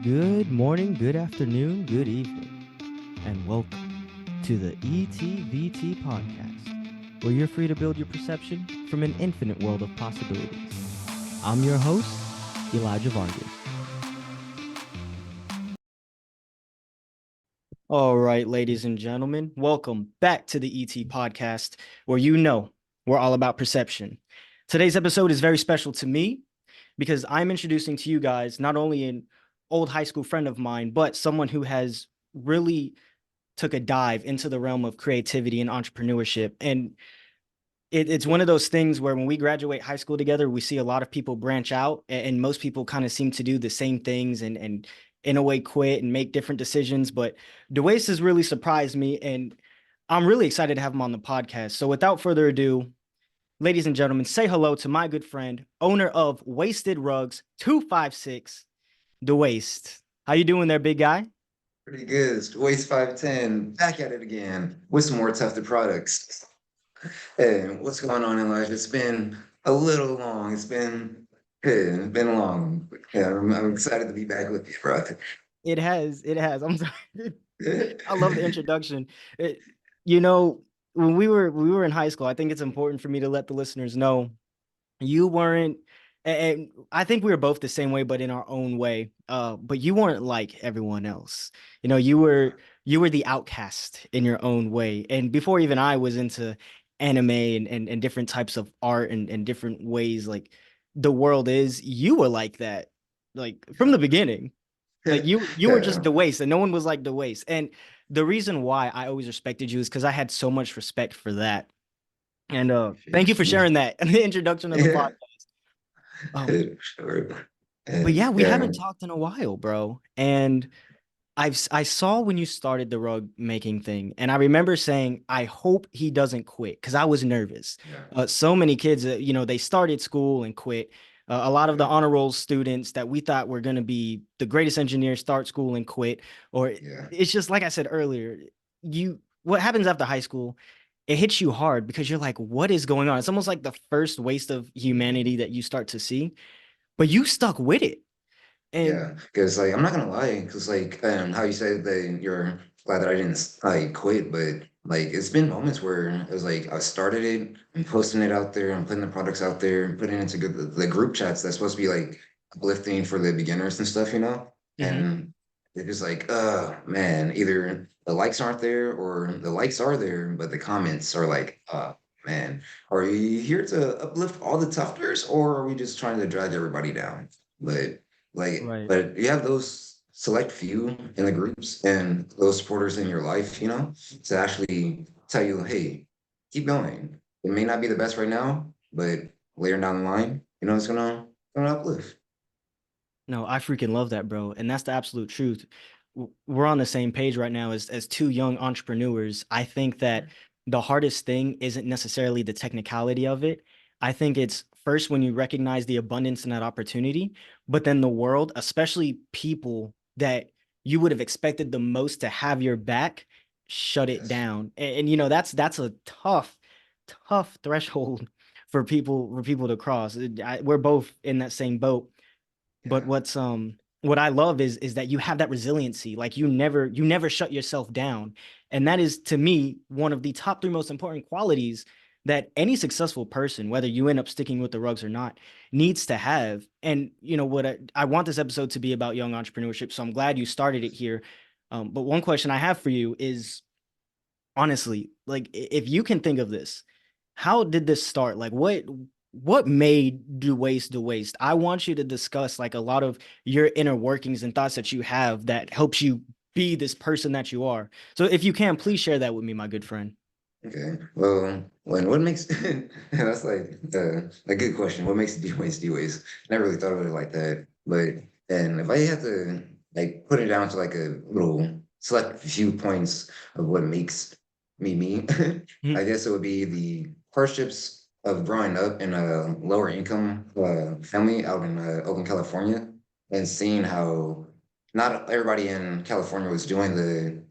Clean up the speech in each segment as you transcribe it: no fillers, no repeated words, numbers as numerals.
Good morning, good afternoon, good evening, and welcome to the ETVT podcast, where you're free to build your perception from an infinite world of possibilities. I'm your host, Elijah Vargas. All right, ladies and gentlemen, welcome back to the ET podcast, where we're all about perception. Today's episode is very special to me because I'm introducing to you guys not only an old high school friend of mine, but someone who has really took a dive into the realm of creativity and entrepreneurship. And it's one of those things where when we graduate high school together, we see a lot of people branch out, and most people kind of seem to do the same things and in a way quit and make different decisions. But Dwaist has really surprised me, and I'm really excited to have him on the podcast. So without further ado, ladies and gentlemen, say hello to my good friend, owner of Wasted Rugs 256, Dwaist. How you doing there, big guy? Pretty good. It's Dwaist510 back at it again with some more tufted products. Hey, what's going on in life? It's been a little long. It's been long. Yeah, I'm excited to be back with you, bro. It has. I'm sorry. I love the introduction. It, you know, when we were in high school, I think it's important for me to let the listeners know you weren't, and I think we were both the same way, but in our own way. But you weren't like everyone else. You were the outcast in your own way. And before even I was into anime and different types of art and different ways like the world is, you were like that, like from the beginning. Like you were just Yeah. the waste, and no one was like the waste. And the reason why I always respected you is because I had so much respect for that. And thank you for sharing that in the introduction of the Yeah. podcast. Um, Sure. but And yeah, we yeah. haven't talked in a while, bro. And I saw when you started the rug making thing, and I remember saying, I hope he doesn't quit because I was nervous. Yeah. So many kids, they started school and quit. A lot of the Yeah. honor roll students that we thought were going to be the greatest engineers start school and quit. Or Yeah. it's just like I said earlier, what happens after high school, it hits you hard because you're like, what is going on? It's almost like the first waste of humanity that you start to see, but you stuck with it. And Yeah, because like I'm not gonna lie, because like how you said that you're glad that I didn't like quit, but like it's been moments where it was like I started it, I'm posting it out there, I'm putting the products out there, putting it into the group chats that's supposed to be like uplifting for the beginners and stuff, Mhm. and it was like, man, either the likes aren't there or the likes are there, but the comments are like, man, are you here to uplift all the tufters, or are we just trying to drag everybody down? Right. But you have those select few in the groups and those supporters in your life, to actually tell you, hey, keep going. It may not be the best right now, but later down the line, it's gonna uplift. No, I freaking love that, bro. And that's the absolute truth. We're on the same page right now as two young entrepreneurs. I think that the hardest thing isn't necessarily the technicality of it. I think it's first when you recognize the abundance in that opportunity, but then the world, especially people that you would have expected the most to have your back, shut it Yes. down. And that's a tough threshold for people to cross. We're both in that same boat. But Yeah. what I love is that you have that resiliency. Like you never shut yourself down. And that is to me one of the top three most important qualities that any successful person, whether you end up sticking with the rugs or not, needs to have. And what I want this episode to be about young entrepreneurship. So I'm glad you started it here. But one question I have for you is honestly, like if you can think of this, how did this start? Like what made do waste? I want you to discuss like a lot of your inner workings and thoughts that you have that helps you be this person that you are. So if you can, please share that with me, my good friend. Okay. Well, what makes that's like a good question. What makes D-Ways D-Ways? Never really thought of it like that. But and if I had to like put it down to like a little select few points of what makes me me, I Mhm. guess it would be the hardships of growing up in a lower income family out in Oakland, California, and seeing how not everybody in California was doing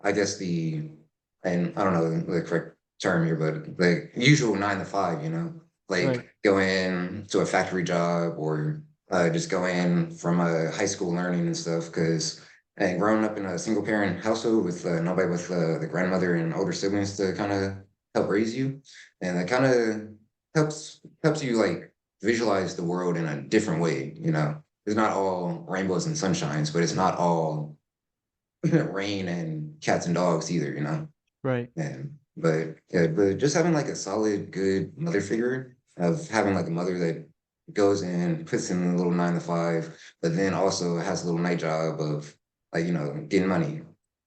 I guess and I don't know the correct term here, but the usual 9 to 5, Right. like going to a factory job or just going from high school learning and stuff. Because and growing up in a single parent household with nobody with the grandmother and older siblings to kind of help raise you, and that kind of helps you like visualize the world in a different way. It's not all rainbows and sunshines, but it's not all rain and cats and dogs either. Right. And but yeah, but just having like a solid, good mother figure of having like a mother that goes in, puts in a little 9 to 5, but then also has a little night job of like, getting money.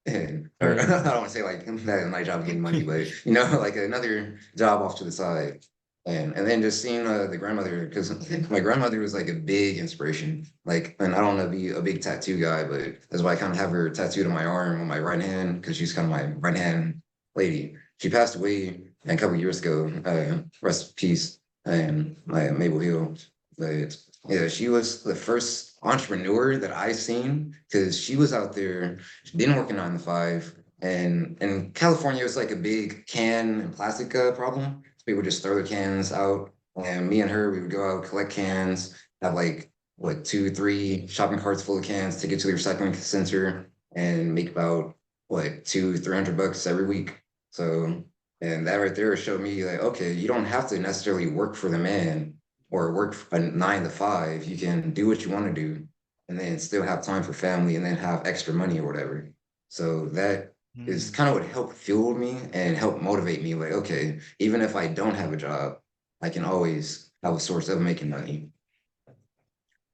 And or I Right. don't want to say like that a night job of getting money, but like another job off to the side. And then just seeing the grandmother, because my grandmother was like a big inspiration. Like, and I don't want to be a big tattoo guy, but that's why I kind of have her tattooed on my arm on my right hand, because she's kind of my right hand lady. She passed away a couple of years ago. Rest in peace, and Mabel Hill. But yeah, she was the first entrepreneur that I seen, because she was out there. She didn't work a 9 to 5, and in California, it's like a big can and plastic problem. So people just throw their cans out, and me and her, we would go out, collect cans, have like what 2, 3 shopping carts full of cans, take it to the recycling center, and make about what 200-300 bucks every week. So, and that right there showed me like, okay, you don't have to necessarily work for the man or work a 9 to 5. You can do what you want to do and then still have time for family and then have extra money or whatever. So that is Mm. kind of what helped fuel me and helped motivate me. Like, okay, even if I don't have a job, I can always have a source of making money.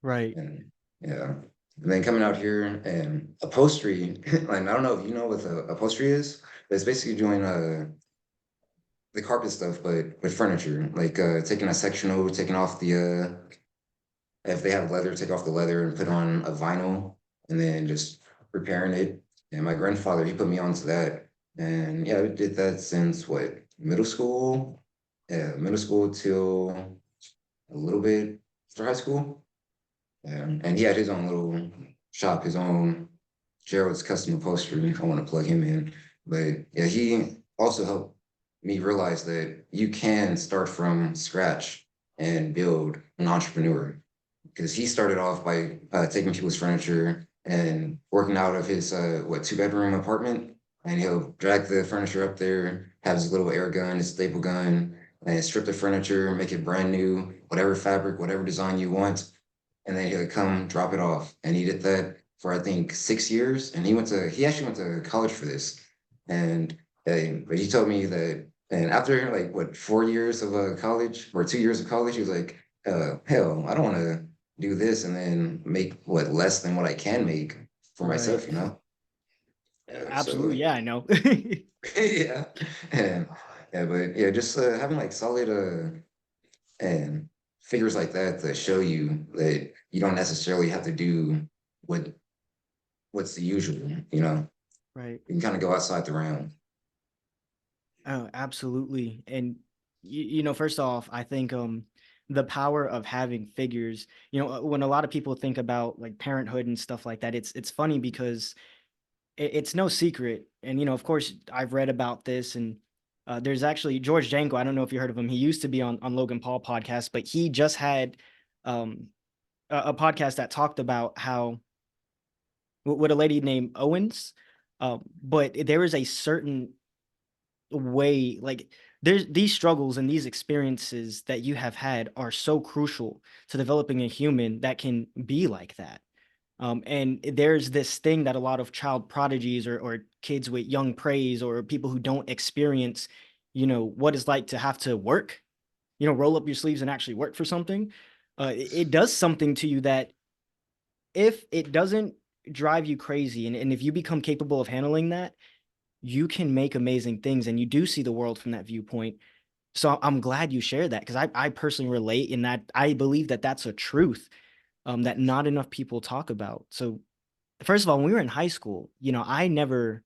Right. And yeah. And then coming out here and upholstery, like I don't know if you know what upholstery is, but it's basically doing the carpet stuff, but with furniture, like taking a sectional, taking off the if they have leather, take off the leather and put on a vinyl, and then just repairing it. And my grandfather, he put me onto that. And yeah, we did that since what, middle school? Yeah, middle school till a little bit after high school. Yeah, and he had his own little shop, his own Gerald's Custom Upholstery, if I want to plug him in. But yeah, he also helped me realize that you can start from scratch and build an entrepreneur. Because he started off by taking people's furniture and working out of his what 2 bedroom apartment, and he'll drag the furniture up there, have his little air gun, his staple gun, and strip the furniture, make it brand new, whatever fabric, whatever design you want, and then he would come drop it off. And he did that for I think 6 years. And he actually went to college for this. And but he told me that, and after like what 4 years of college or 2 years of college, he was like, hell, I don't want to do this and then make what less than what I can make for Right. myself. So Absolutely. Yeah, I know. yeah, and yeah, but yeah, just having like solid and figures like that to show you that you don't necessarily have to do what what's the usual. Right. You can kind of go outside the realm. Oh, absolutely. And first off, I think the power of having figures, when a lot of people think about like parenthood and stuff like that, it's funny because it's no secret. And of course, I've read about this, and there's actually George Janko. I don't know if you heard of him. He used to be on Logan Paul podcast, but he just had um a podcast that talked about how with a lady named Owens. But there is a certain way, like there's these struggles and these experiences that you have had are so crucial to developing a human that can be like that. And there's this thing that a lot of child prodigies or kids with young praise or people who don't experience, what it's like to have to work, roll up your sleeves and actually work for something. It does something to you that if it doesn't drive you crazy, and if you become capable of handling that, you can make amazing things and you do see the world from that viewpoint. So I'm glad you shared that, because I personally relate in that. I believe that that's a truth that not enough people talk about. So first of all, when we were in high school, we never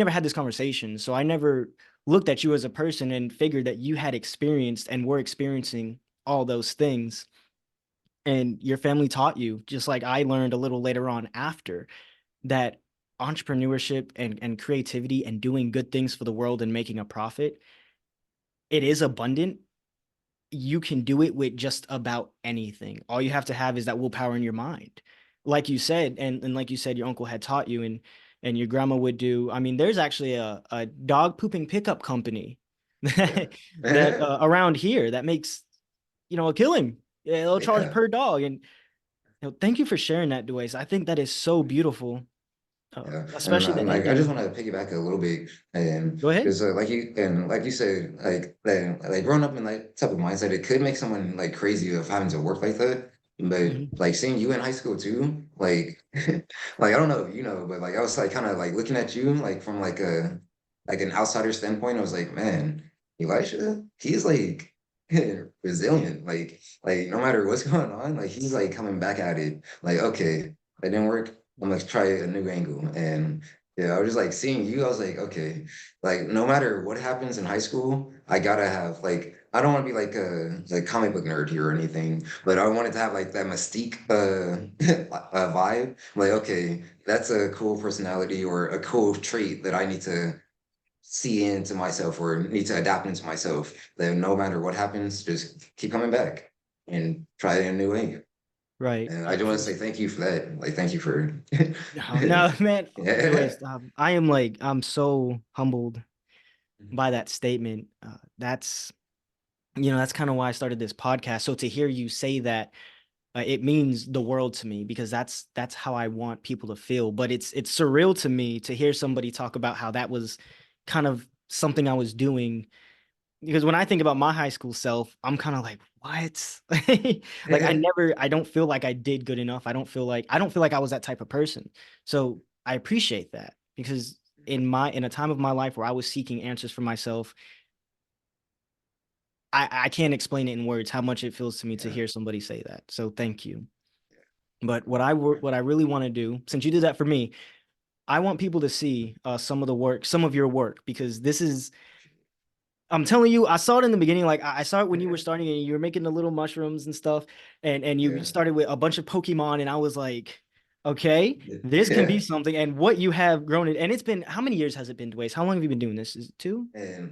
had this conversation. So I never looked at you as a person and figured that you had experienced and were experiencing all those things. And your family taught you, just like I learned a little later on after, that entrepreneurship and creativity and doing good things for the world and making a profit, it is abundant. you can do it with just about anything. All you have to have is that willpower in your mind. Like you said, and like you said, your uncle had taught you, and your grandma would do. I mean, there's actually a dog pooping pickup company Yeah. that around here that makes, a killing. Yeah, they'll charge Yeah. per dog. And thank you for sharing that, Dways. I think that is so beautiful, Yeah, and especially the like I just ending. want to piggyback a little bit, and Go ahead. because like you said, like growing up in that type of mindset, it could make someone like crazy of having to work like that. But Mhm. like seeing you in high school too, like like I don't know if you know, but like I was like kind of like looking at you like from like an outsider standpoint. I was like, man, Elisha, he's like resilient. Like no matter what's going on, like he's like coming back at it. Like okay, that didn't work. I'm gonna try a new angle. And yeah, I was just like seeing you, I was like, okay, like no matter what happens in high school, I gotta have like I don't want to be like a like comic book nerd here or anything, but I wanted to have like that mystique vibe. Like, okay, that's a cool personality or a cool trait that I need to see into myself or need to adapt into myself. That no matter what happens, just keep coming back and try it in a new way. Right. And I just want to say thank you for that. Like, thank you for, No, no, man. yeah. Dways, I am like, I'm so humbled by that statement. That's kind of why I started this podcast. So to hear you say that, it means the world to me because that's how I want people to feel. But it's surreal to me to hear somebody talk about how that was kind of something I was doing. Because when I think about my high school self, I'm kind of like, what? Like I don't feel like I did good enough. I don't feel like I was that type of person. So I appreciate that because in a time of my life where I was seeking answers for myself, I can't explain it in words how much it feels to me to Yeah. hear somebody say that. So thank you. But what I really want to do, since you did that for me, I want people to see some of your work, because this is, I'm telling you, I saw it in the beginning. Like I saw it when you were starting and you were making the little mushrooms and stuff, and you Yeah. started with a bunch of Pokemon, and I was like, okay, this can be Yeah. something. And what you have grown it, and it's been, how many years has it been, Dwayne? How long have you been doing this? Is it two? And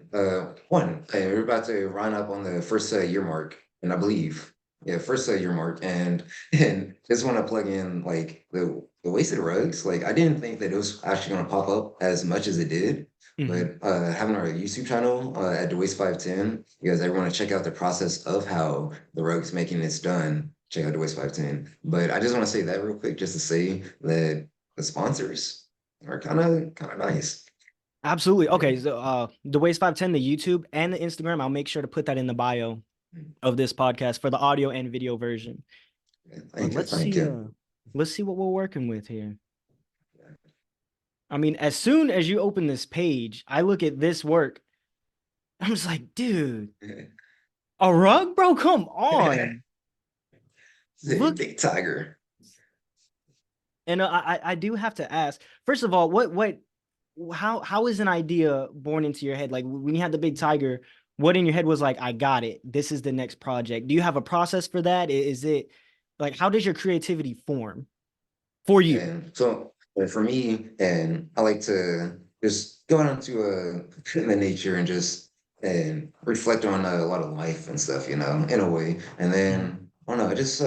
one, and we're about to run up on the first year mark, and I believe, yeah, first year mark, and and just want to plug in like the wasted rugs. Like I didn't think that it was actually going to pop up as much as it did, Hmm. but having our YouTube channel at DWAIST510, you guys ever want to check out the process of how the rugs making is done? Check out DWAIST510. But I just want to say that real quick, just to say that the sponsors are kind of nice. Absolutely. Yeah. Okay, so the Waste 510, the YouTube and the Instagram, I'll make sure to put that in the bio of this podcast for the audio and video version. But Thank you. Thank you. let's see what we're working with here. I mean, as soon as you open this page, I look at this work. I'm just like, dude, a rug, bro? Come on. Say Look. big tiger. And I do have to ask, first of all, how is an idea born into your head? Like when you had the big tiger, what in your head was like, I got it. This is the next project. Do you have a process for that? Is it like, how does your creativity form for you? And so for me, and I like to just go out into the nature and just and reflect on a lot of life and stuff, in a way. And Mhm. then I don't know, I just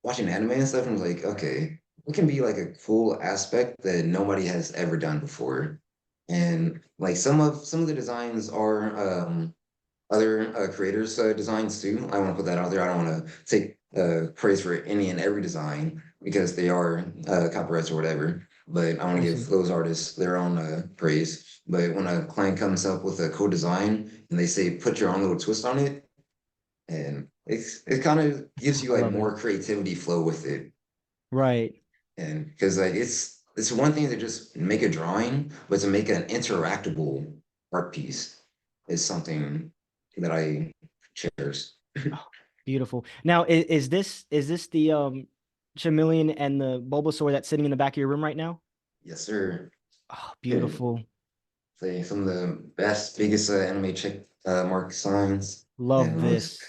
watching anime and stuff and was like, okay, what can be like a cool aspect that nobody has ever done before? And like some of the designs are other creators' designs too. I want to put that out there. I don't want to take praise for any and every design because they are copyrights or whatever. But I want to give Awesome. those artists their own praise. But when a client comes up with a cool design and they say put your own little twist on it, and it kind of gives you I like love it. more creativity flow with it. Right. And because like it's one thing to just make a drawing, but to make an interactable art piece is something that I cherish. Oh, beautiful. Now, is this the Chameleon and the Bulbasaur that's sitting in the back of your room right now? Yes, sir. Oh, Yeah. beautiful. Say some of the best, biggest anime check mark signs. Love And this.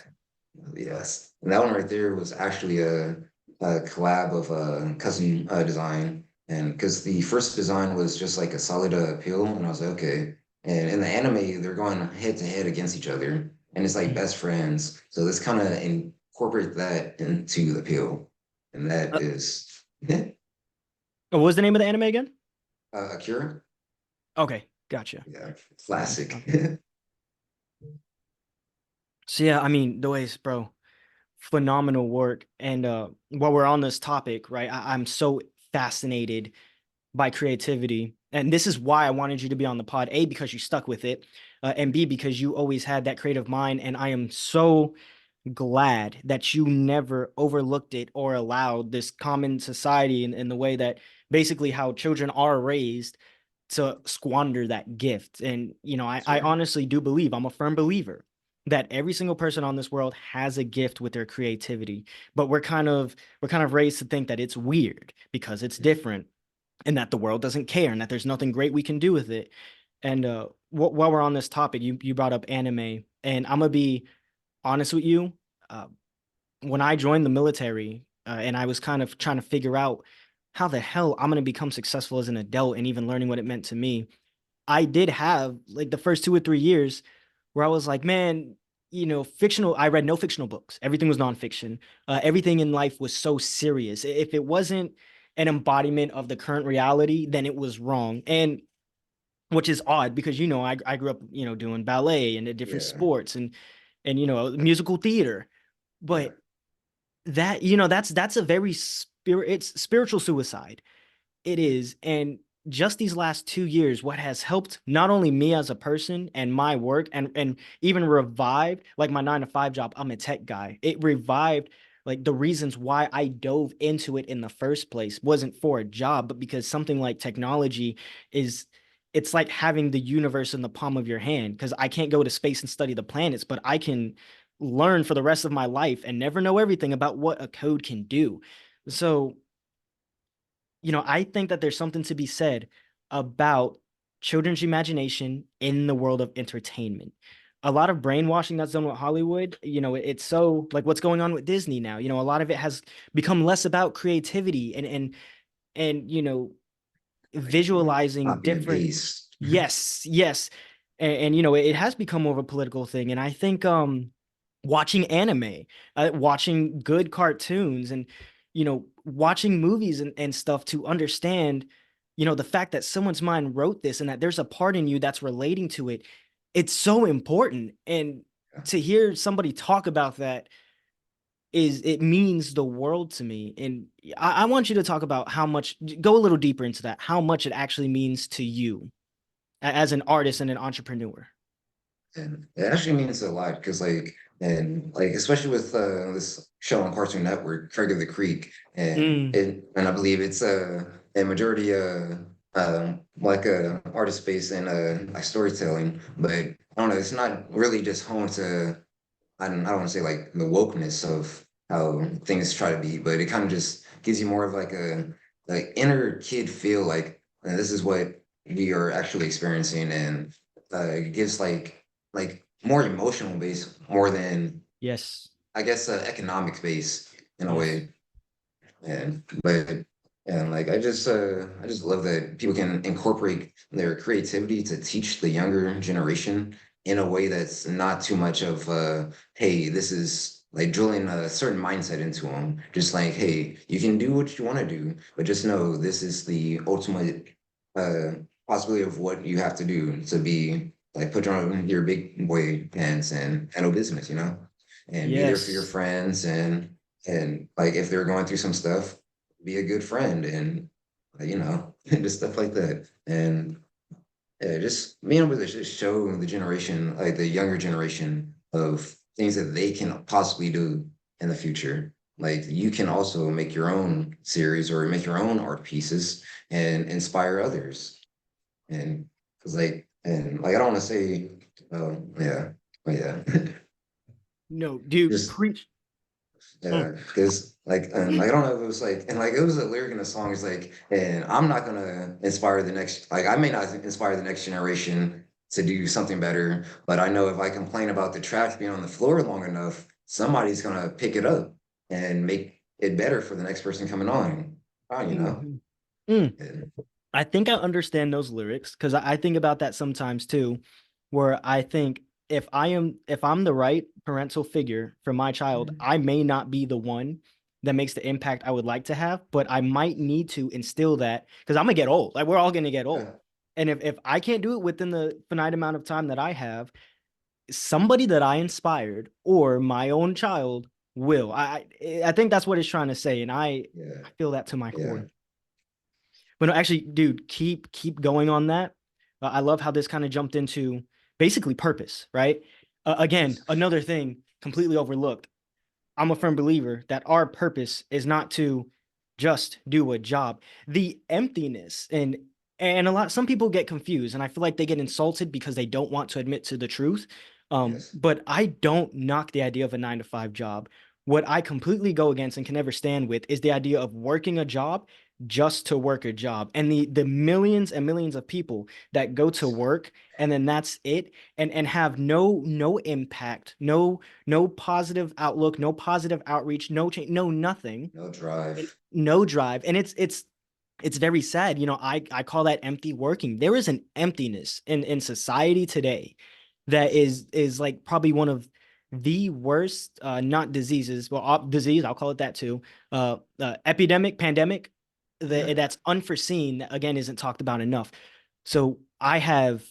yes, and that one right there was actually a collab of a custom design. And because the first design was just like a solid pill, and I was like, okay. And in the anime, they're going head to head against each other. and it's like Mhm. best friends. So let's kind of incorporate that into the pill, and that is What was the name of the anime again? Akira. Okay, gotcha. Yeah, Nice. classic. Okay. So yeah, I mean, the ways, bro, phenomenal work. And while we're on this topic, right, I'm so fascinated by creativity. And this is why I wanted you to be on the pod. A, because you stuck with it, and B, because you always had that creative mind. And I am so glad that you never overlooked it or allowed this common society in the way that basically how children are raised to squander that gift. And, I Sure. honestly do believe, I'm a firm believer that every single person on this world has a gift with their creativity, but we're kind of raised to think that it's weird because it's different and that the world doesn't care and that there's nothing great we can do with it. And while we're on this topic, you brought up anime, and I'm gonna be honest with you. Uh, when I joined the military, and I was kind of trying to figure out how the hell I'm gonna become successful as an adult, and even learning what it meant to me, I did have like the first 2 or 3 years where I was like, man, fictional. I read no fictional books. Everything was nonfiction. Everything in life was so serious. If it wasn't an embodiment of the current reality, then it was wrong. And which is odd because I grew up doing ballet and different Yeah, sports and musical theater, yeah, but that that's a very it's spiritual suicide. It is. And just these last 2 years, what has helped not only me as a person and my work and even revived like my 9 to 5 job. I'm a tech guy. It revived like the reasons why I dove into it in the first place wasn't for a job, but because something like technology is it's like having the universe in the palm of your hand. Because I can't go to space and study the planets, but I can learn for the rest of my life and never know everything about what a code can do. So I think that there's something to be said about children's imagination in the world of entertainment. A lot of brainwashing that's done with Hollywood, it's so like what's going on with Disney now. A lot of it has become less about creativity and like visualizing copy and different. paste. Yes, yes. And it has become more of a political thing. And I think watching anime, watching good cartoons and watching movies and stuff to understand, the fact that someone's mind wrote this and that there's a part in you that's relating to it. It's so important. And to hear somebody talk about that it means the world to me. And I want you to talk about go a little deeper into that, how much it actually means to you as an artist and an entrepreneur. And it actually means a lot because like especially with this show on Cartoon Network, Craig of the Creek, Mm, and I believe it's a majority like artist based in like storytelling, but I don't know, it's not really just home to I don't want to say like the wokeness of how things try to be, but it kind of just gives you more of like a like inner kid feel like this is what we are actually experiencing, and it gives like more emotional base more than yes. I guess economic base in a Yes. way. And but and like I just love that people can incorporate their creativity to teach the younger generation in a way that's not too much of hey, this is like drilling a certain mindset into them. Just like, hey, you can do what you want to do, but just know this is the ultimate uh possibility of what you have to do to be like put on your big boy pants and handle business, and be there for your Yes. friends and like if they're going through some stuff, be a good friend and just stuff like that. And yeah, just being able to just show the generation, like the younger generation, of things that they can possibly do in the future. Like you can also make your own series or make your own art pieces and inspire others. And because like I don't want to say, oh yeah, but yeah, No, dude, just preach. Mm. yeah, because like I don't know if it was like and like it was a lyric in the song is like and I'm not gonna inspire the next like I may not inspire the next generation to do something better, but I know if I complain about the trash being on the floor long enough, somebody's gonna pick it up and make it better for the next person coming on. Oh, Mhm. Mm. And, I think I understand those lyrics because I think about that sometimes too, where I think if I'm the right parental figure for my child, I may not be the one that makes the impact I would like to have, but I might need to instill that because I'm gonna get old. Like we're all gonna get old. Yeah. And if I can't do it within the finite amount of time that I have, somebody that I inspired or my own child will. I think that's what it's trying to say, and Yeah. I feel that to my Yeah. core. But no, actually, dude, keep going on that. I love how this kind of jumped into basically purpose, right? Again, Yes. another thing completely overlooked. I'm a firm believer that our purpose is not to just do a job. The emptiness and a lot some people get confused and I feel like they get insulted because they don't want to admit to the truth. Yes. But I don't knock the idea of a 9 to 5 job. What I completely go against and can never stand with is the idea of working a job just to work a job. And the millions and millions of people that go to work and then that's it and have no impact, no positive outlook, no positive outreach, no change, no nothing, No drive. no drive. And it's very sad. You know, I call that empty working. There is an emptiness in society today that Yes. is like probably one of the worst not diseases, well disease, I'll call it that too. Epidemic, pandemic Yeah. that's unforeseen, again, isn't talked about enough. So I have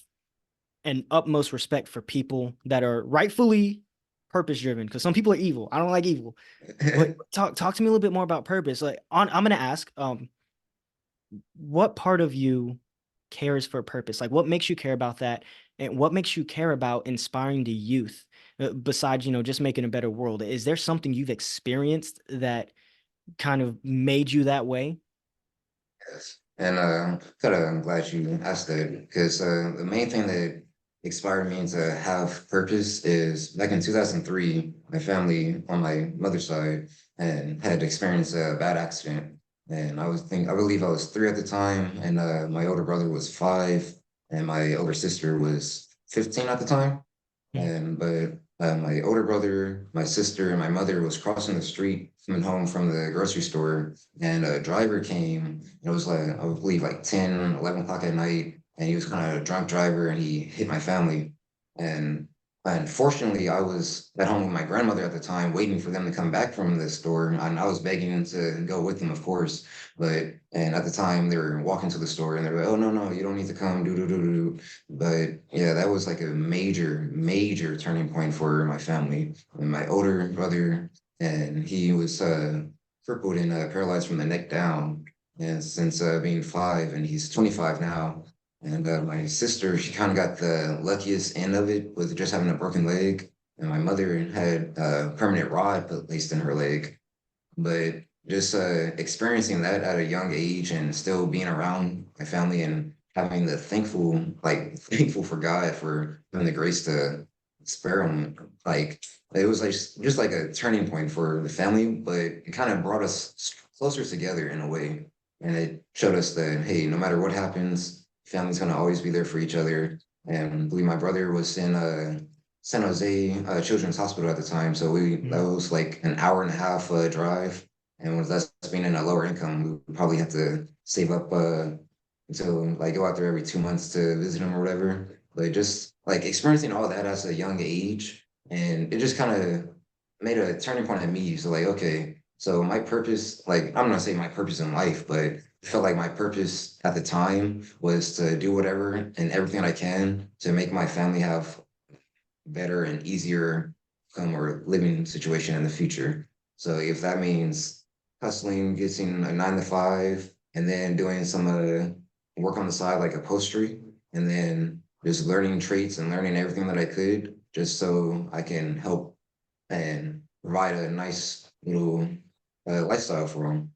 an utmost respect for people that are rightfully purpose driven because some people are evil. I don't like evil. But talk to me a little bit more about purpose. Like I'm gonna ask, what part of you cares for purpose? Like what makes you care about that? And what makes you care about inspiring the youth besides, just making a better world? Is there something you've experienced that kind of made you that way? Yes. And kind of glad you asked that because the main thing that inspired me to have purpose is back in 2003, my family on my mother's side and had experienced a bad accident. And I believe I was 3 at the time, and my older brother was 5, and my older sister was 15 at the time. Mm, But my older brother, my sister, and my mother was crossing the street coming home from the grocery store, and a driver came. And it was like I believe like 10, 11 o'clock at night, and he was kind of a drunk driver, and he hit my family. And unfortunately, I was at home with my grandmother at the time, waiting for them to come back from the store, and I was begging to go with them, of course. And at the time, they were walking to the store, and they were like, "Oh no, no, you don't need to come." Do do do do do. But yeah, that was like a major, major turning point for my family. And my older brother, and he was crippled and paralyzed from the neck down. And since being 5, and he's 25 now. And my sister, she kind of got the luckiest end of it with just having a broken leg. And my mother had a permanent rod placed in her leg. But just experiencing that at a young age and still being around my family and having the thankful for God for having the grace to spare him, like it was like just like a turning point for the family, but it kind of brought us closer together in a way. And it showed us that, hey, no matter what happens, family's gonna always be there for each other. And I believe my brother was in San Jose Children's Hospital at the time. So that mm, was like an hour and a half drive. And with us being in a lower income, we would probably have to save up until like go out there every 2 months to visit him or whatever. But just like experiencing all that as a young age, and it just kind of made a turning point at me. So like, okay, so my purpose, like I'm not saying my purpose in life, but I felt like my purpose at the time was to do whatever and everything I can to make my family have better and easier or living situation in the future. So if that means hustling, getting a 9 to 5, and then doing some work on the side like upholstery, and then just learning traits and learning everything that I could, just so I can help and provide a nice little lifestyle for them.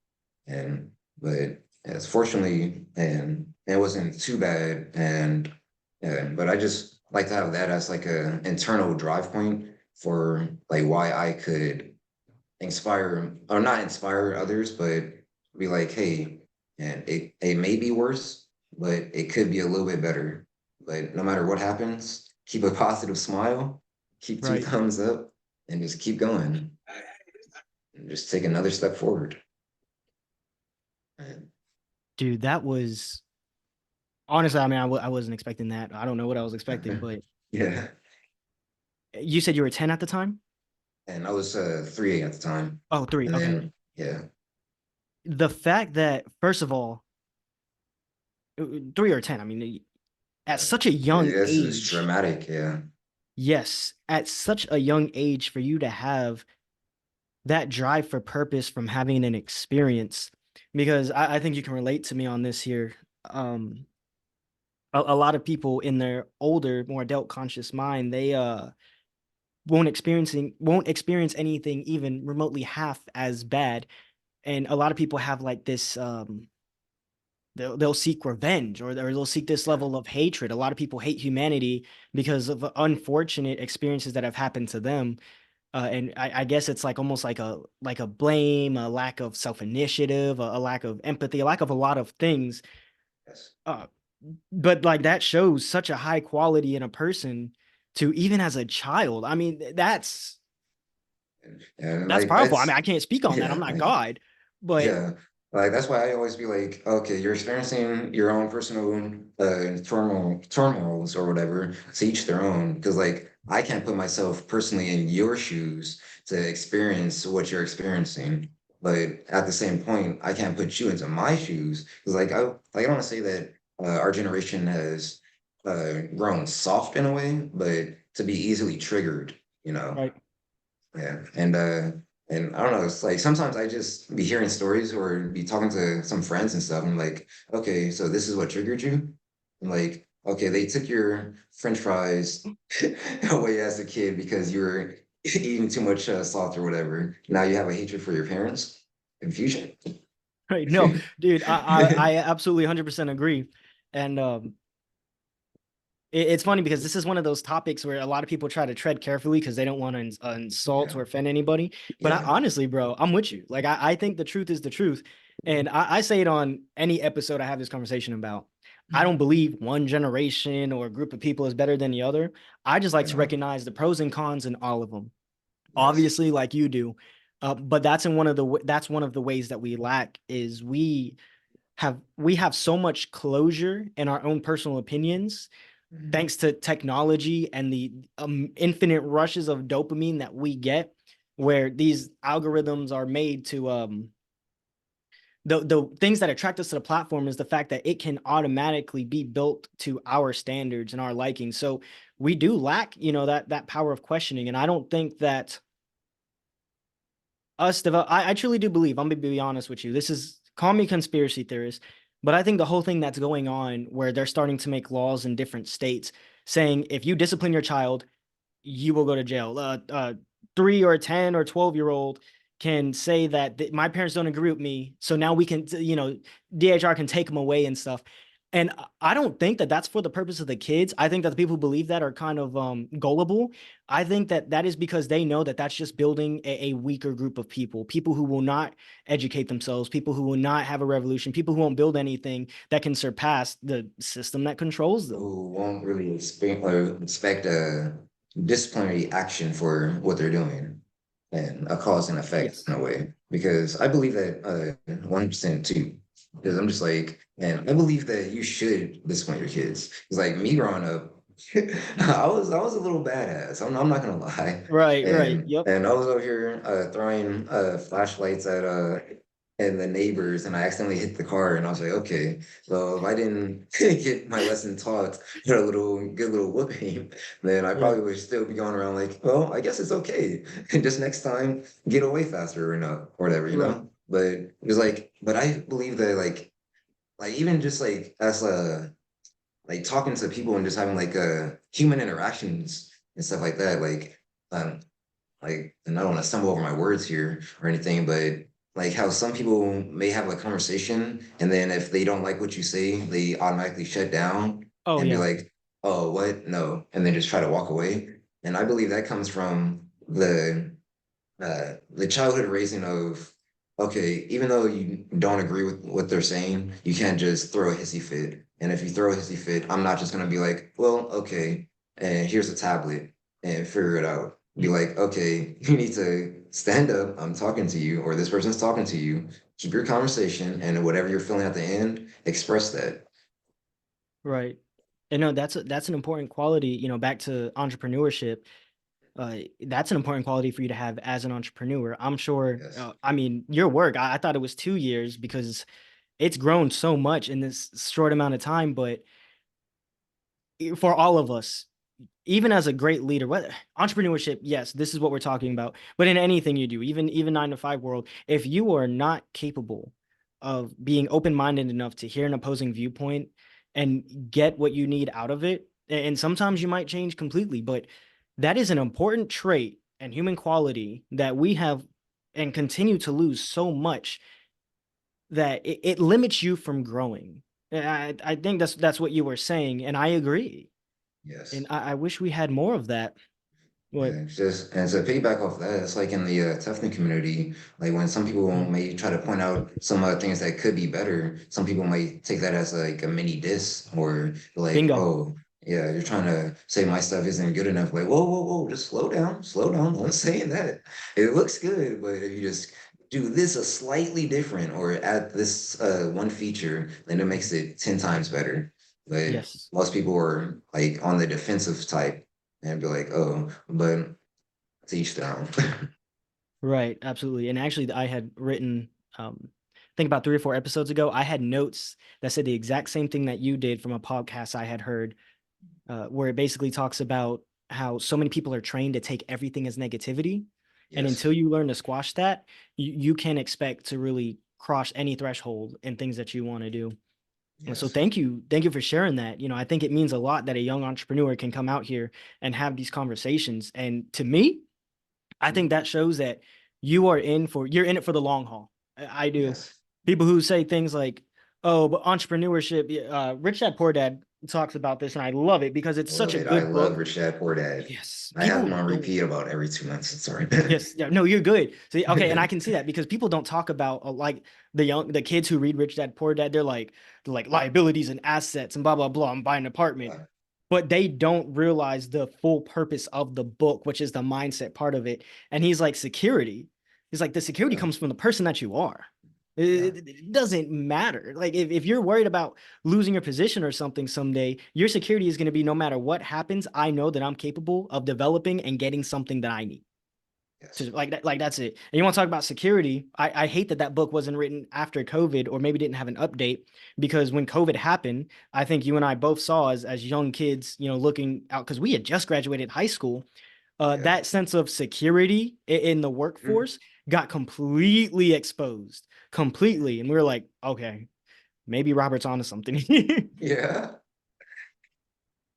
And but yes, fortunately, and it wasn't too bad. And but I just like to have that as like a internal drive point for like why I could inspire or not inspire others, but be like, hey, and it may be worse, but it could be a little bit better. But no matter what happens, keep a positive smile, keep two right. thumbs up, and just keep going and just take another step forward. And Dude, that was honestly, I mean, I wasn't expecting that. I don't know what I was expecting, but yeah, You said you were 10 at the time? and I was 3 at the time. Oh, three. And Okay. then yeah, The fact that, first of all, 3 or 10, I mean, at yeah, such a young this is age, dramatic. Yeah, yes, at such a young age for you to have that drive for purpose from having an experience, because I think you can relate to me on this here. Um, a lot of people in their older, more adult conscious mind, they won't experience anything even remotely half as bad. And a lot of people have like this they'll seek revenge, or they'll seek this yeah, level of hatred. A lot of people hate humanity because of unfortunate experiences that have happened to them. And I guess it's like almost like a blame, a lack of self-initiative, a lack of empathy, a lack of a lot of things. yes. Uh, but like that shows such a high quality in a person to even as a child. I mean, And that's like powerful. I mean, it's I can't speak on that. I'm yeah, not like God, but yeah, like that's why I always be like, okay, you're experiencing your own personal turmoils or whatever, to each their own. Because like I can't put myself personally in your shoes to experience what you're experiencing. But at the same point, I can't put you into my shoes. Because like I don't want to say that our generation has grown soft in a way, but to be easily triggered, you know. right. Yeah. And I don't know, it's like sometimes I just be hearing stories or be talking to some friends and stuff. And I'm like, okay, so this is what triggered you? I'm like, okay, they took your French fries away as a kid because you were eating too much salt or whatever. Now you have a hatred for your parents. Confusion. Right. No, dude, I absolutely 100% agree. And it's funny because this is one of those topics where a lot of people try to tread carefully because they don't want to insult Yeah. or offend anybody. But Yeah. honestly, bro, I'm with you. Like, I think the truth is the truth. And I say it on any episode I have this conversation about. I don't believe one generation or group of people is better than the other. I just like You to know, recognize the pros and cons in all of them, yes. obviously, like you do. But that's one of the ways that we lack is we have so much closure in our own personal opinions Mhm. thanks to technology and the infinite rushes of dopamine that we get, where these algorithms are made to the things that attract us to the platform is the fact that it can automatically be built to our standards and our liking. So we do lack, that power of questioning. And I don't think that I truly do believe, I'm gonna be honest with you. This is, call me conspiracy theorist, but I think the whole thing that's going on where they're starting to make laws in different states saying if you discipline your child, you will go to jail. 3 or 10 or 12-year-old can say that my parents don't agree with me, so now we can, DHR can take them away and stuff. And I don't think that that's for the purpose of the kids. I think that the people who believe that are kind of gullible. I think that that is because they know that that's just building a weaker group of people who will not educate themselves, people who will not have a revolution, people who won't build anything that can surpass the system that controls them. Who won't really expect a disciplinary action for what they're doing and a cause and effect Yes. in a way. Because I believe that 100% too. Because I'm just like, and I believe that you should discipline your kids. It's like me growing up, I was a little badass. I'm not gonna lie. Right, right. And Yep. and I was over here throwing flashlights at and the neighbors, and I accidentally hit the car, and I was like, okay, so if I didn't get my lesson taught, get a good little whooping, then I Right. probably would still be going around like, well, I guess it's okay. And just next time, get away faster or no, or whatever, you Right. know? But it was like, but I believe that like even just like as a like talking to people and just having like human interactions and stuff like that, um and I don't want to stumble over my words here or anything, but like how some people may have a conversation and then if they don't like what you say, they automatically shut down Oh and be yeah. like, oh, what? No, and then just try to walk away. And I believe that comes from the childhood raising of, okay, even though you don't agree with what they're saying, you can't just throw a hissy fit. And if you throw a hissy fit, I'm not just gonna be like, well, okay, and here's a tablet and figure it out. Be like, okay, you need to stand up. I'm talking to you, or this person's talking to you. Keep your conversation, and whatever you're feeling at the end, express that. Right. And no, that's an important quality, back to entrepreneurship. That's an important quality for you to have as an entrepreneur. I'm sure. Yes. I mean, your work. I thought it was 2 years because it's grown so much in this short amount of time. But for all of us, even as a great leader, what entrepreneurship, yes, this is what we're talking about. But in anything you do, even 9 to 5 world, if you are not capable of being open-minded enough to hear an opposing viewpoint and get what you need out of it, and sometimes you might change completely, but that is an important trait and human quality that we have and continue to lose so much that it limits you from growing. I think that's what you were saying, and I agree. And Yes. I wish we had more of that. Yeah, What? it's just and to piggyback off that, it's like in the toughtening community, like when some people Mhm. may try to point out some things that could be better, some people might take that as like a mini diss or like, Bingo. oh, yeah, you're trying to say my stuff isn't good enough. Like, whoa, just slow down. I'm saying that it looks good, but if you just do this a slightly different or add this one feature, then it makes it 10 times better. But Yes. most people are like on the defensive type and be like, oh, but to each their own. Right. Absolutely. And actually, I had written, I think about 3 or 4 episodes ago, I had notes that said the exact same thing that you did from a podcast I had heard, where it basically talks about how so many people are trained to take everything as negativity. And Yes, until you learn to squash that, you can't expect to really cross any threshold in things that you want to do. And so yes, thank you for sharing that. I think it means a lot that a young entrepreneur can come out here and have these conversations. And to me, I think that shows that you're in it for the long haul. I do. yes. People who say things like, "Oh, but entrepreneurship," Rich Dad Poor Dad talks about this, and I love it because it's such Love a it. I good love book. Rich Dad Poor Dad. Yes, I have him people on don't. repeat about every 2 months. Sorry. Yes, yeah, no, you're good. See, okay, and I can see that because people don't talk about like the kids who read Rich Dad Poor Dad. They're like liabilities and assets and blah blah blah. I'm buying an apartment, but they don't realize the full purpose of the book, which is the mindset part of it. And he's like, security. He's like, the security Yeah, comes from the person that you are. yeah, It doesn't matter. Like, if you're worried about losing your position or something someday, your security is going to be no matter what happens, I know that I'm capable of developing and getting something that I need. yes. Like that, like that's it. And you want to talk about security? I hate that book wasn't written after COVID or maybe didn't have an update, because when COVID happened, I think you and I both saw as young kids, looking out because we had just graduated high school. Yeah. That sense of security in the Mhm. workforce got completely exposed, completely, and we were like, okay, maybe Robert's onto something. Yeah.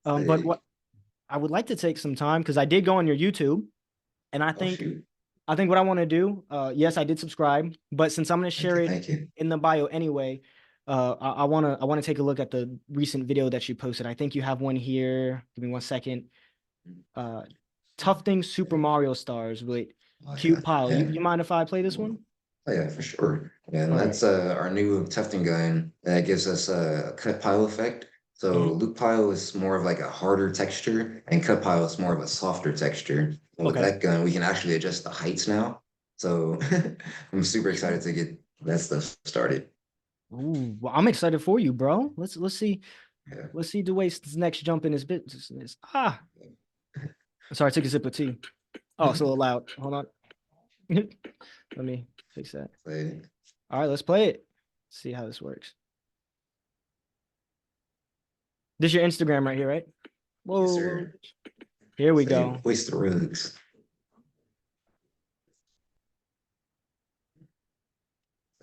But Say, what I would like to take some time, because I did go on your YouTube, and I oh think shoot. I think what I want to do, yes, I did subscribe, but since I'm going to Thank share you. it Thank you. in the bio anyway, I want to take a look at the recent video that you posted. I think you have one here. Give me 1 second. Uh, Tough Things Super Yeah. Mario Stars with Oh yeah. Cute Pile. You Yeah. you mind if I play this one? Oh yeah, for sure. And All right. that's our new tufting gun that gives us a cut pile effect. So Mhm. loop pile is more of like a harder texture, and cut pile is more of a softer texture. And with Okay. that gun, we can actually adjust the heights now. So I'm super excited to get that stuff started. Ooh, well, I'm excited for you, bro. Let's see. Yeah. Let's see DWAIST's next jump in his business. Sorry, I took a sip of tea. Oh, it's a little loud. Hold on. Let me fix that. So, All right, let's play it. See how this works. This is your Instagram right here, right? yes, Whoa. sir. Here we Say, go. waste the rugs.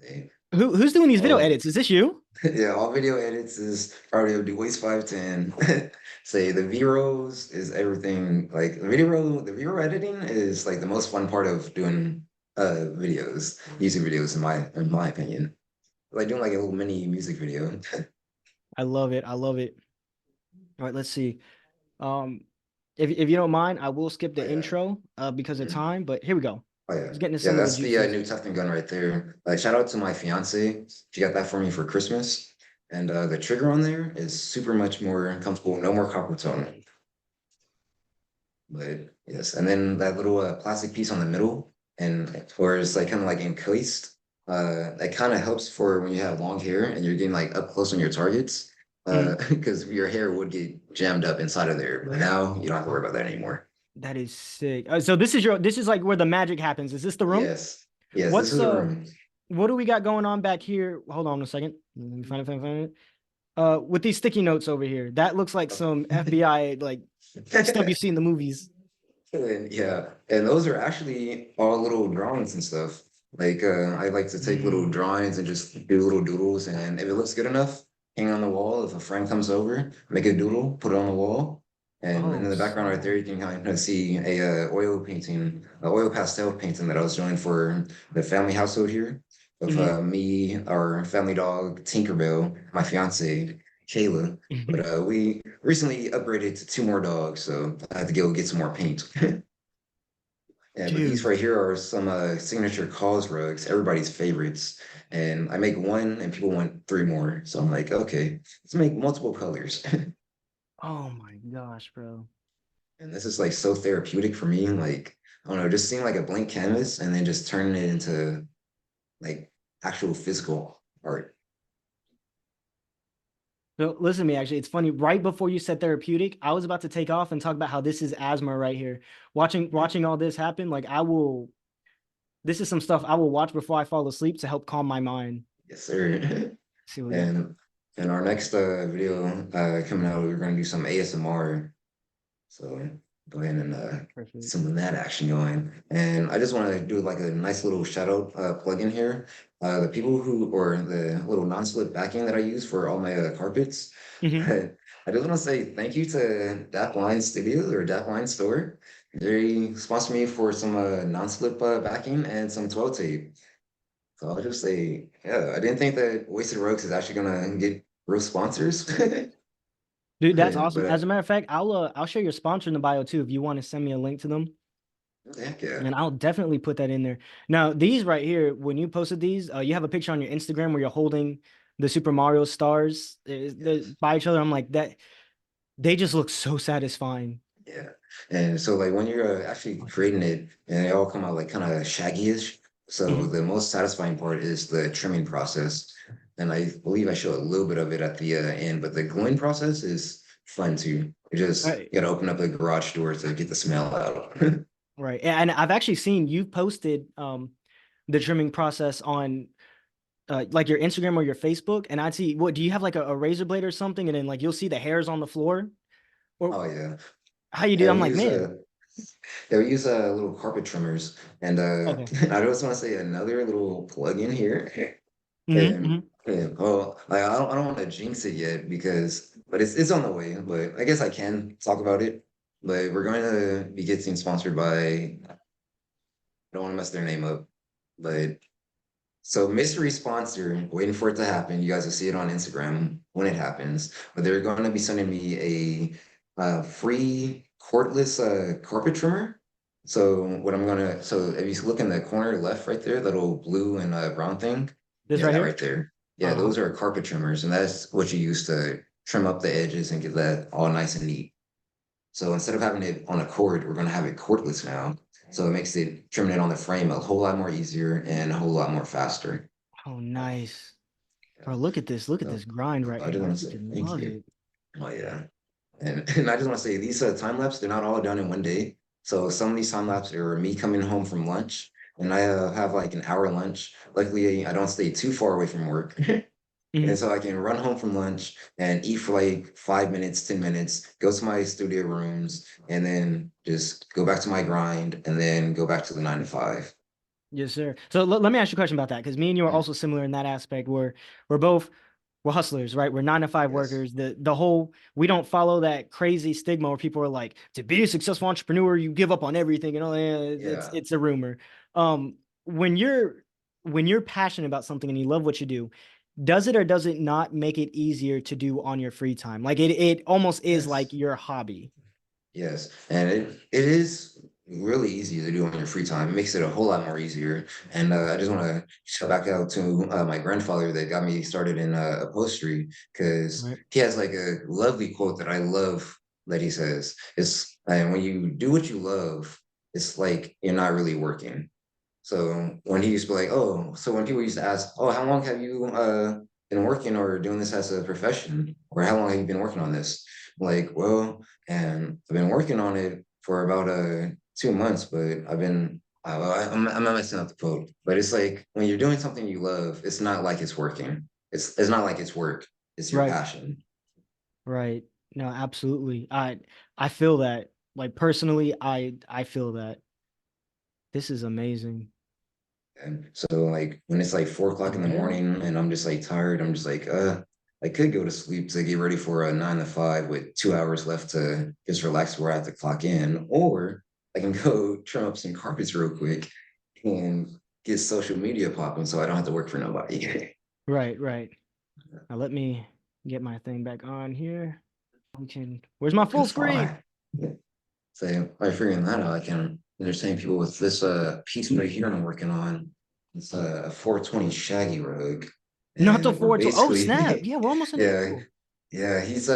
Say, Who's doing these video oh, edits? Is this you? yeah, all video edits is part of DWAIST510. Say the V-rolls is everything. Like the V-roll editing is like the most fun part of doing videos, music videos in my opinion. Like doing like a little mini music video. I love it. I love it. All right, let's see. Um, if you don't mind, I will skip Oh the yeah. intro because of Mhm. time, but here we go. Oh yeah. Let's get into Yeah, some of the that's the juices. new Teflon gun right there. Like shout out to my fiance. She got that for me for Christmas. And the trigger on there is super much more comfortable, no more copper tone. But yes, and then that little plastic piece on the middle, and where it's like kind of like encased, that kind of helps for when you have long hair and you're getting like up close on your targets, Mhm. because your hair would get jammed up inside of there. But now you don't have to worry about that anymore. That is sick. So this is like where the magic happens. Is this the room? Yes. Yes, this What's is a room. what do we got going on back here? Hold on a second. Let me find it. With these sticky notes over here, that looks like some FBI like stuff you see in the movies. And, yeah, and those are actually all little drawings and stuff. Like I like to take little Mm. drawings and just do little doodles, and if it looks good enough, hang on the wall. If a friend comes over, make a doodle, put it on the wall, and Oh, in the background right snap. there, you can kind of see a oil painting, a oil pastel painting that I was doing for the family household here of me, our family dog Tinkerbell, my fiance Kayla. But we recently upgraded to two more dogs, so I had to go get some more paint. Yeah, but these Dude. right here are some signature cause rugs, everybody's favorites. And I make one and people want three more. So I'm like, okay, let's make multiple colors. Oh my gosh, bro. And this is like so therapeutic for me. Like, I don't know, just seeing like a blank canvas and then just turning it into like actual physical art. So listen to me, actually, it's funny. Right before you said therapeutic, I was about to take off and talk about how this is asthma right here. Watching all this happen, like I will. This is some stuff I will watch before I fall asleep to help calm my mind. Yes, sir. See what we got. And in our next video coming out, we're gonna do some ASMR. So go ahead and Perfect. some of that action going. And I just want to do like a nice little shout out plug in here. The people who, or the little non-slip backing that I use for all my carpets. Hmm. I just want to say thank you to That Line Studio or That Line Store. They sponsored me for some non-slip backing and some 12 tape. So I'll just say, yeah, I didn't think that Wasted Rugs is actually gonna get real sponsors. Dude, that's but awesome. As a matter of fact, I'll share your sponsor in the bio too if you want to send me a link to them. heck yeah. And I'll definitely put that in there. Now, these right here, when you posted these, you have a picture on your Instagram where you're holding the Super Mario stars they're Yes. by each other. I'm like that. They just look so satisfying. Yeah. And so like when you're actually creating it and they all come out like kind of shaggy-ish. So Mhm. the most satisfying part is the trimming process. And I believe I show a little bit of it at the end, but the gluing process is fun too. Right, You gotta open up the garage door to get the smell out. right. And I've actually seen you posted the trimming process on like your Instagram or your Facebook, and I'd see what do you have like a razor blade or something, and then like you'll see the hairs on the floor, or Oh yeah. how you do? Yeah, I'm we like, use man, little carpet trimmers. And okay. I just want to say another little plug in here. Hmm. And well, like I don't want to jinx it yet because, but it's on the way. But I guess I can talk about it. But we're going to be getting sponsored by. I don't want to mess their name up, but so mystery sponsor, waiting for it to happen. You guys will see it on Instagram when it happens. But they're going to be sending me free cordless carpet trimmer. So what I'm gonna, so if you look in the corner left right there, that little blue and brown thing, This yeah, right that here. right there. Yeah, Uh-huh. those are carpet trimmers, and that's what you use to trim up the edges and get that all nice and neat. So instead of having it on a cord, we're gonna have it cordless now. So it makes it trimming it on the frame a whole lot more easier and a whole lot more faster. Oh, nice. Yeah. Bro, look at this. Look at So this grind right I here. just I want to say freaking thank love you. it. Oh yeah. And I just want to say these time lapse, they're not all done in one day. So some of these time lapse are me coming home from lunch and I have like an hour lunch. Luckily, I don't stay too far away from work. And Mhm. so I can run home from lunch and eat for like 5 minutes, 10 minutes, go to my studio rooms, and then just go back to my grind and then go back to the 9 to 5. Yes, sir. So let me ask you a question about that because me and you are Mm, also similar in that aspect where we're both we're hustlers, right? We're 9 to 5 yes. workers. The whole we don't follow that crazy stigma where people are like, to be a successful entrepreneur, you give up on everything and all. Yeah. It's a rumor. When you're passionate about something and you love what you do, does it or does it not make it easier to do on your free time? Like it almost is like Yes. your hobby. Yes, and it is really easy to do on your free time. It makes it a whole lot more easier. And I just want to shout back out to my grandfather that got me started in upholstery because Right. he has like a lovely quote that I love that he says, "It's and when you do what you love, it's like you're not really working." So when he used to be like, "Oh," so when people used to ask, "Oh, how long have you been working or doing this as a profession, or how long have you been working on this?" I'm like, well, and I've been working on it for about 2 months, but I'm not messing up the quote, but it's like when you're doing something you love, it's not like it's working. It's not like it's work. It's your Right. passion. Right. No, absolutely. I feel that. Like personally, I feel that. This is amazing. And so like when it's like 4 o'clock in the Yeah. morning and I'm just like tired, I'm just like, I could go to sleep to get ready for a 9 to 5 with 2 hours left to just relax where I have to clock in, or I can go trim up some carpets real quick and get social media popping so I don't have to work for nobody. Right, right. Now let me get my thing back on here. We can. Where's my full That's screen? fine. Yeah. So by figuring that out, I can entertain people with this piece right here I'm working on. It's a 420 shaggy rug. Not the And we're 420. Oh, snap. basically, Yeah, we're almost in yeah, April. yeah, he's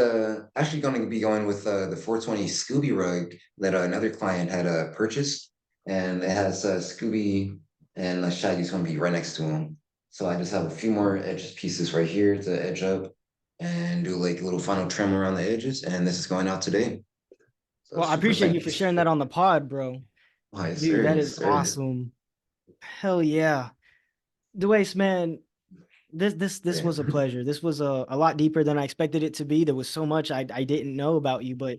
actually going to be going with the 420 Scooby rug that another client had purchased, and it has Scooby and Shaggy's going to be right next to him. So I just have a few more edge pieces right here to edge up and do like a little final trim around the edges, and this is going out today. So Well, I super appreciate you for thanks. sharing that on the pod, bro. Oh, yes, Dude, sir, that yes, is sir. awesome. Hell yeah. Dwaist, man, this Yeah. was a pleasure. This was a lot deeper than I expected it to be. There was so much I didn't know about you, but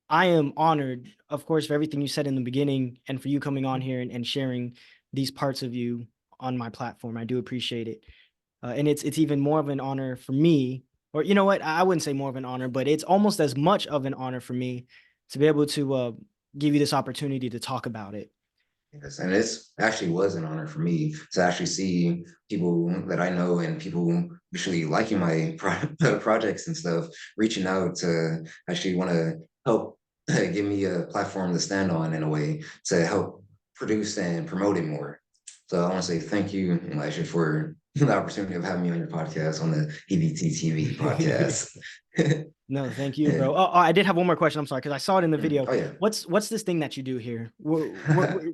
I am honored, of course, for everything you said in the beginning and for you coming on here and sharing these parts of you on my platform. I do appreciate it. And it's even more of an honor for me, or you know what? I wouldn't say more of an honor, but it's almost as much of an honor for me to be able to give you this opportunity to talk about it. Yes, and this actually was an honor for me to actually see people that I know and people actually liking my projects and stuff, reaching out to actually want to help give me a platform to stand on in a way to help produce and promote it more. So I want to say thank you, Elisha, for the opportunity of having me on your podcast on the EBT TV podcast. No, thank you, bro. And Oh, I did have one more question. I'm sorry, because I saw it in the video. oh yeah. What's this thing that you do here?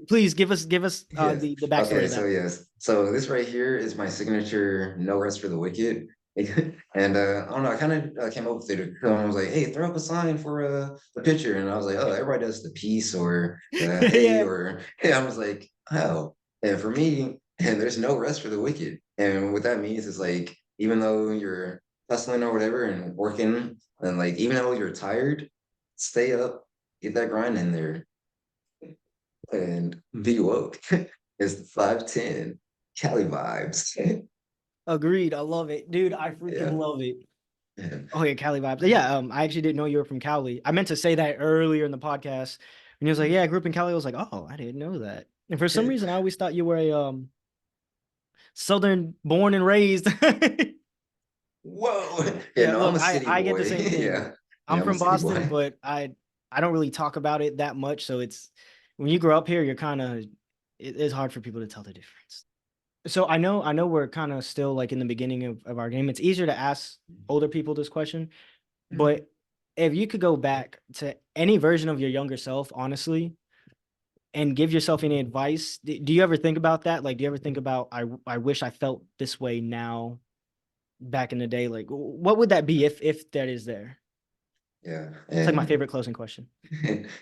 Please give us Yes. the backstory Okay. of So that. yes. So this right here is my signature "No Rest for the Wicked," and I don't know. I kind of came up with it. I was like, "Hey, throw up a sign for the picture," and I was like, "Oh, everybody does the peace or the A Yeah, or." Yeah, I was like, "Oh," and for me, and there's no rest for the wicked, and what that means is like, even though you're hustling or whatever and working, and like even though you're tired, stay up, get that grind in there and be woke. It's the 510 Cali vibes. agreed. I love it, dude. I Yeah. freaking love it. Yeah. Oh yeah, Cali vibes. Yeah, I actually didn't know you were from Cali. I meant to say that earlier in the podcast. And he was like, "Yeah, I grew up in Cali." I was like, "Oh, I didn't know that." And for some reason, I always thought you were a Southern born and raised. Whoa. Yeah, Yeah, no, I'm look, a I city I get boy. the same thing. Yeah. I'm Yeah, I'm a from city Boston, boy. but I don't really talk about it that much. So it's when you grow up here, you're kind of it's hard for people to tell the difference. So I know we're kind of still like in the beginning of our game. It's easier to ask older people this question, but if you could go back to any version of your younger self, honestly, and give yourself any advice, do you ever think about that? Like, do you ever think about I wish I felt this way now back in the day? Like, what would that be if that is there? Yeah. It's like my And favorite closing question.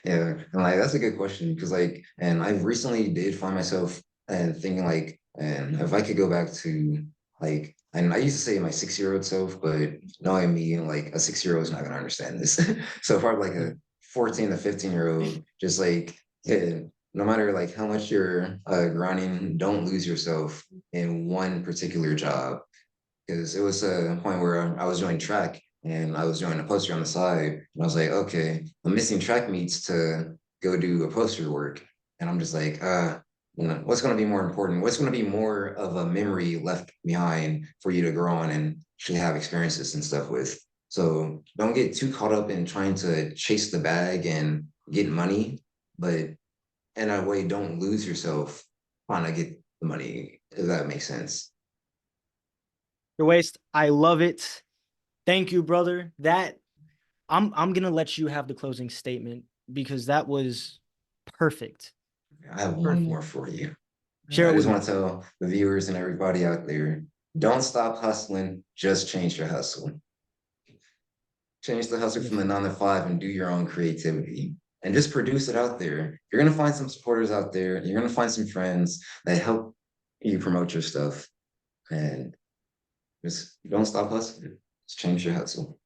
yeah, and like that's a good question because like, and I recently did find myself and thinking like, and if I could go back to like, and I used to say my 6 year old self, but knowing me, like a 6 year old is not gonna understand this. So probably like a 14 to 15 year old, just like, yeah, no matter like how much you're grinding, don't lose yourself in one particular job because it was a point where I was doing track and I was doing a poster on the side. And I was like, okay, I'm missing track meets to go do a poster work. And I'm just like, what's going to be more important? What's going to be more of a memory left behind for you to grow on and actually have experiences and stuff with? So don't get too caught up in trying to chase the bag and get money, but in a way, don't lose yourself trying to get the money, if that makes sense. Your waste. I love it. Thank you, brother. That I'm gonna let you have the closing statement because that was perfect. I have one Perfect. more for you. Share I it with just me. want to tell the viewers and everybody out there, don't stop hustling, just change your hustle. Change the hustle from Yes, the sir. 9 to 5 and do your own creativity. and just produce it out there. You're gonna find some supporters out there. You're gonna find some friends that help you promote your stuff, and just don't stop hustling. Just change your hustle.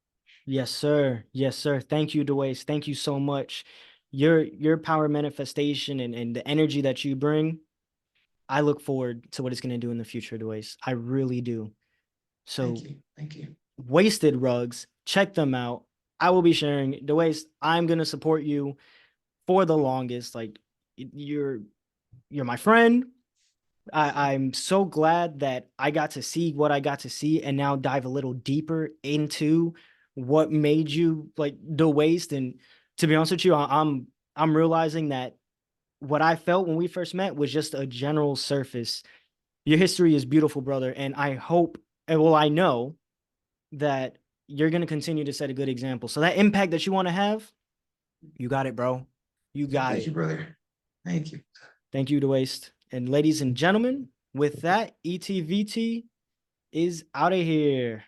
Yes, sir. Yes, sir. Thank you, DeWaist. Thank you so much. Your power manifestation and the energy that you bring, I look forward to what it's going to do in the future, DeWaist. I really do. So, Thank you. Thank you. Wasted Rugs, check them out. I will be sharing. DeWaist, I'm going to support you for the longest. Like, you're my friend. I'm so glad that I got to see what I got to see and now dive a little deeper into what made you like the waste. And to be honest with you, I'm realizing that what I felt when we first met was just a general surface. Your history is beautiful, brother, and I hope, and well, I know that you're gonna continue to set a good example. So that impact that you want to have, you got it, bro. You got Thank it. you, brother. Thank you. Thank you, DeWaist. And ladies and gentlemen, with that, ETVT is out of here.